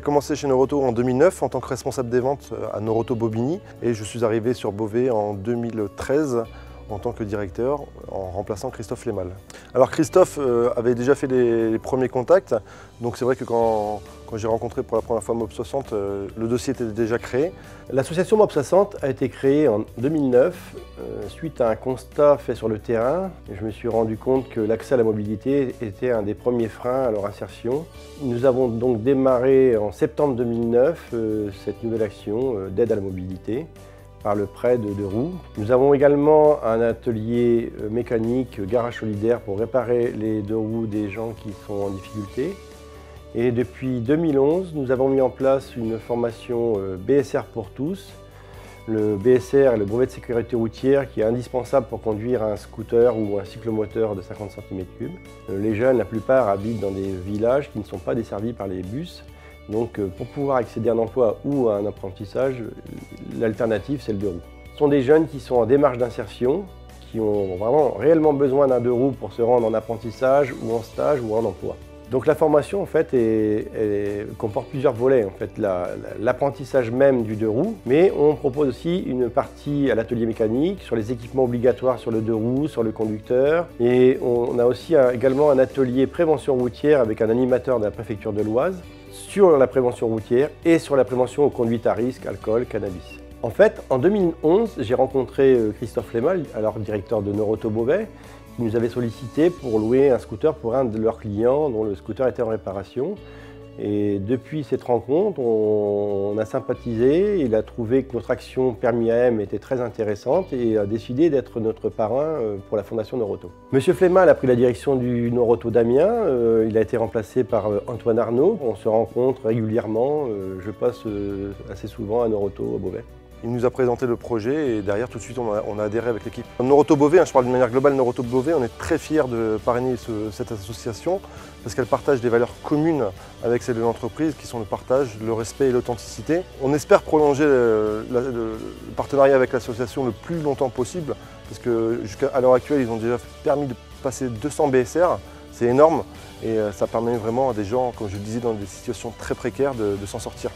commencé chez Noroto en 2009 en tant que responsable des ventes à Noroto Bobigny et je suis arrivé sur Beauvais en 2013 en tant que directeur en remplaçant Christophe Lemal. Alors Christophe avait déjà fait les premiers contacts, donc c'est vrai que quand j'ai rencontré pour la première fois Mob 60, le dossier était déjà créé. L'association Mob 60 a été créée en 2009 suite à un constat fait sur le terrain. Je me suis rendu compte que l'accès à la mobilité était un des premiers freins à leur insertion. Nous avons donc démarré en septembre 2009 cette nouvelle action d'aide à la mobilité par le prêt de deux roues. Nous avons également un atelier mécanique, garage solidaire pour réparer les deux roues des gens qui sont en difficulté. Et depuis 2011, nous avons mis en place une formation BSR pour tous. Le BSR est le brevet de sécurité routière qui est indispensable pour conduire un scooter ou un cyclomoteur de 50 cm3. Les jeunes, la plupart, habitent dans des villages qui ne sont pas desservis par les bus. Donc pour pouvoir accéder à un emploi ou à un apprentissage, l'alternative c'est le deux roues. Ce sont des jeunes qui sont en démarche d'insertion, qui ont vraiment réellement besoin d'un deux roues pour se rendre en apprentissage ou en stage ou en emploi. Donc la formation en fait comporte plusieurs volets, en fait, l'apprentissage même du deux roues, mais on propose aussi une partie à l'atelier mécanique sur les équipements obligatoires sur le deux roues, sur le conducteur, et on a aussi également un atelier prévention routière avec un animateur de la préfecture de l'Oise sur la prévention routière et sur la prévention aux conduites à risque, alcool, cannabis. En fait, en 2011, j'ai rencontré Christophe Lemal, alors directeur de Noroto Beauvais, qui nous avait sollicité pour louer un scooter pour un de leurs clients dont le scooter était en réparation. Et depuis cette rencontre, on a sympathisé, il a trouvé que notre action Permis AM était très intéressante et a décidé d'être notre parrain pour la Fondation Noroto. Monsieur Flemal a pris la direction du Noroto d'Amiens, il a été remplacé par Antoine Arnaud. On se rencontre régulièrement, je passe assez souvent à Noroto à Beauvais. Il nous a présenté le projet et derrière tout de suite on a adhéré avec l'équipe. Noroto Beauvais, je parle de manière globale, Noroto Beauvais, on est très fiers de parrainer cette association parce qu'elle partage des valeurs communes avec celles de l'entreprise qui sont le partage, le respect et l'authenticité. On espère prolonger le partenariat avec l'association le plus longtemps possible parce que jusqu'à l'heure actuelle ils ont déjà permis de passer 200 BSR, c'est énorme et ça permet vraiment à des gens, comme je le disais, dans des situations très précaires de s'en sortir.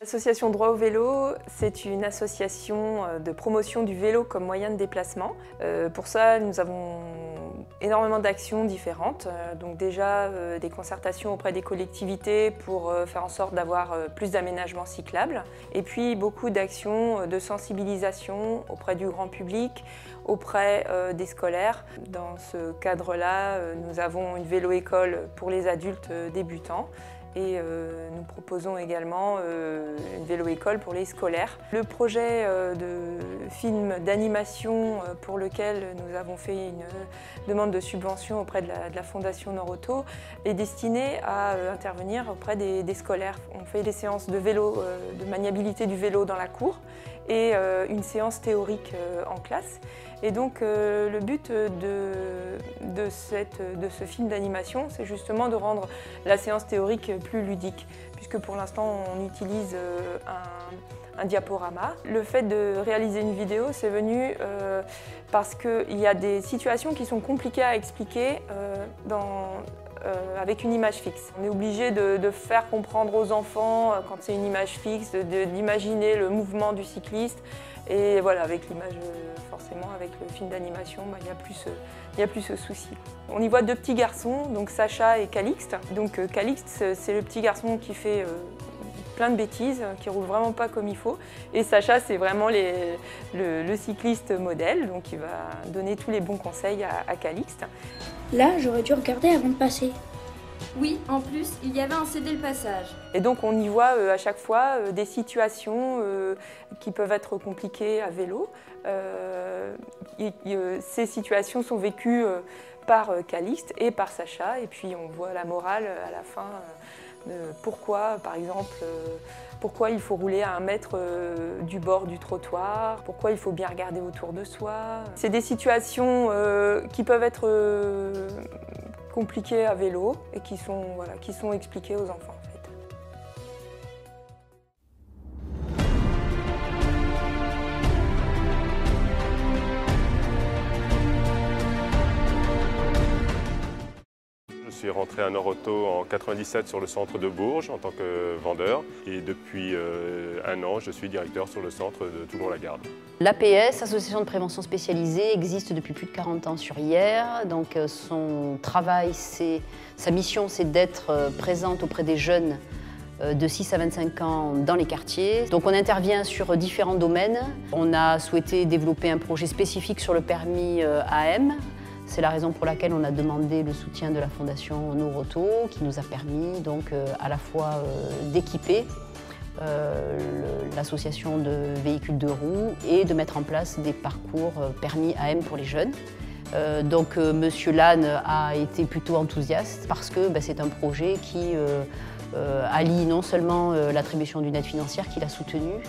L'association Droit au vélo, c'est une association de promotion du vélo comme moyen de déplacement. Pour ça, nous avons énormément d'actions différentes. Donc déjà, des concertations auprès des collectivités pour faire en sorte d'avoir plus d'aménagements cyclables. Et puis beaucoup d'actions de sensibilisation auprès du grand public, auprès des scolaires. Dans ce cadre-là, nous avons une vélo-école pour les adultes débutants. Et nous proposons également une vélo-école pour les scolaires. Le projet de film d'animation pour lequel nous avons fait une demande de subvention auprès de la Fondation Noroto est destiné à intervenir auprès des scolaires. On fait des séances de vélo, de maniabilité du vélo dans la cour et une séance théorique en classe. Et donc le but de ce film d'animation, c'est justement de rendre la séance théorique plus ludique, puisque pour l'instant on utilise un diaporama. Le fait de réaliser une vidéo, c'est venu parce qu'il y a des situations qui sont compliquées à expliquer avec une image fixe. On est obligé de faire comprendre aux enfants, quand c'est une image fixe, d'imaginer le mouvement du cycliste. Et voilà, avec l'image, forcément, avec le film d'animation, il n'y a plus ce souci. On y voit deux petits garçons, donc Sacha et Calixte. Donc Calixte, c'est le petit garçon qui fait plein de bêtises, qui roule vraiment pas comme il faut. Et Sacha, c'est vraiment le cycliste modèle, donc il va donner tous les bons conseils à Calixte. Là, j'aurais dû regarder avant de passer. Oui, en plus, il y avait un cédé le passage. Et donc on y voit à chaque fois des situations qui peuvent être compliquées à vélo. Ces situations sont vécues par Calixte et par Sacha, et puis on voit la morale à la fin de pourquoi, par exemple, pourquoi il faut rouler à 1 mètre du bord du trottoir, pourquoi il faut bien regarder autour de soi. C'est des situations qui peuvent être compliquées à vélo et qui sont expliquées aux enfants. suis rentré à Nord-Auto en 97 sur le centre de Bourges en tant que vendeur et depuis un an, je suis directeur sur le centre de Toulon-la-Garde. L'APS, Association de prévention spécialisée, existe depuis plus de 40 ans sur Hyères. Donc son travail, sa mission, c'est d'être présente auprès des jeunes de 6 à 25 ans dans les quartiers. Donc on intervient sur différents domaines. On a souhaité développer un projet spécifique sur le permis AM. C'est la raison pour laquelle on a demandé le soutien de la Fondation Noroto, qui nous a permis donc à la fois d'équiper l'association de véhicules de roues et de mettre en place des parcours permis AM pour les jeunes. Donc Monsieur Lannes a été plutôt enthousiaste parce que c'est un projet qui allie non seulement l'attribution d'une aide financière qu'il a soutenue,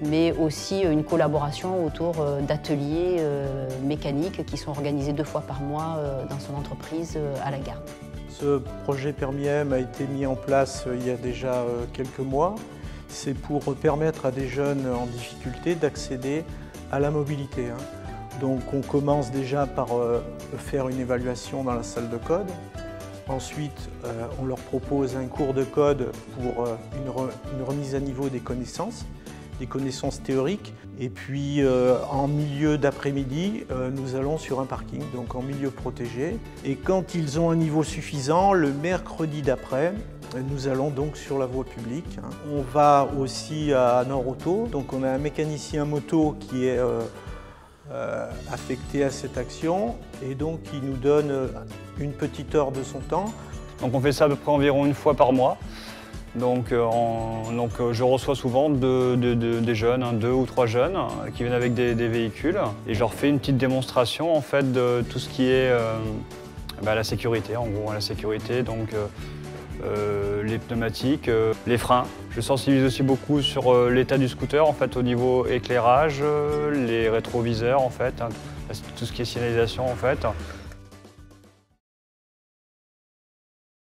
mais aussi une collaboration autour d'ateliers mécaniques qui sont organisés 2 fois par mois dans son entreprise à la Garde. Ce projet Permis AM a été mis en place il y a déjà quelques mois. C'est pour permettre à des jeunes en difficulté d'accéder à la mobilité. Donc on commence déjà par faire une évaluation dans la salle de code. Ensuite, on leur propose un cours de code pour une remise à niveau des connaissances théoriques. Et puis, en milieu d'après-midi, nous allons sur un parking, donc en milieu protégé. Et quand ils ont un niveau suffisant, le mercredi d'après, nous allons donc sur la voie publique. On va aussi à Nord-Auto, donc on a un mécanicien moto qui est affecté à cette action et donc qui nous donne une petite heure de son temps. Donc on fait ça à peu près environ 1 fois par mois. Donc je reçois souvent des jeunes, 2 ou 3 jeunes qui viennent avec des véhicules et je leur fais une petite démonstration en fait de tout ce qui est la sécurité, en gros la sécurité, donc les pneumatiques, les freins. Je sensibilise aussi beaucoup sur l'état du scooter en fait au niveau éclairage, les rétroviseurs en fait, tout ce qui est signalisation en fait.